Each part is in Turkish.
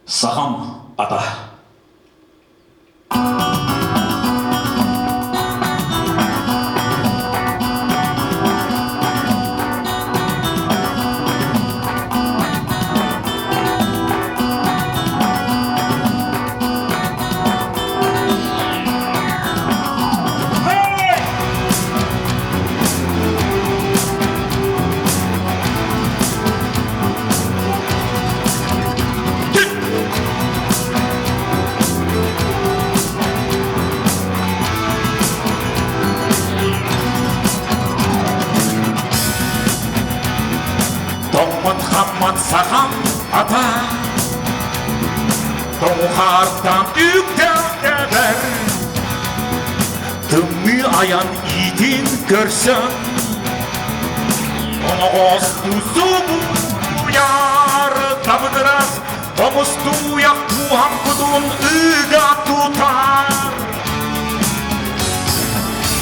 Сахам ата. Сахам ата Тоңхардан үктәр Тымны аян итин көрсін Оны осту буяр табыдырас Омысту яқ туған құдын үға тутар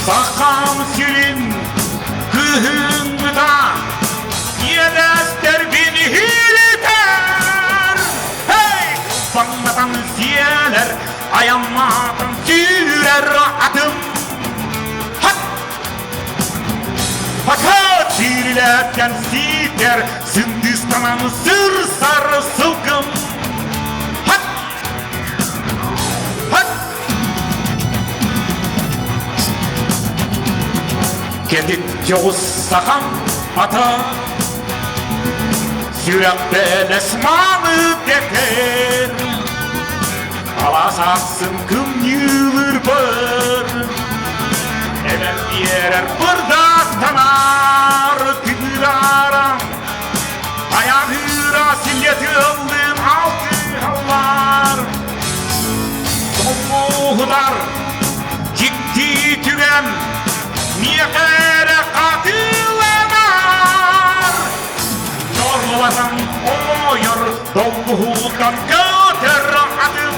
Сахам сирин күхіңді Yedester beni hiliter Banmadan ziyeler Ayamadan sürer adım Fakat çirilerken siker Sindistan'ın sır sarı sılgım Kedit yoğuz Saham ata Sürekten esmanı deker Alasaksın kım yılır bır Evvel yerer bırdak tanar Tüdüraram Ayağıra silyetildim altı hallar Soğuğlar Ciddi tügen Miyekere katılanar Zorlulardan oyor Dolluğuldan göter adım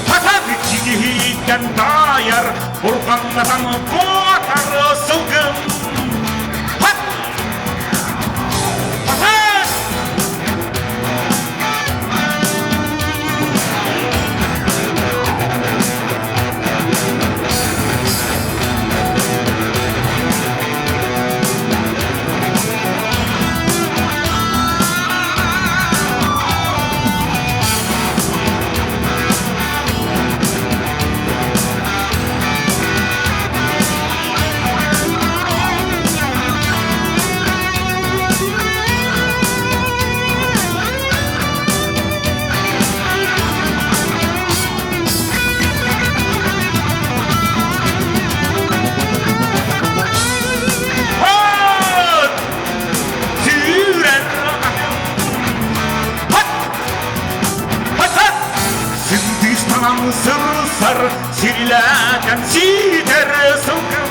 Hatat çizihiden dayar Burganlardan kotar sılgın Sır sar sirilerken sider sılgın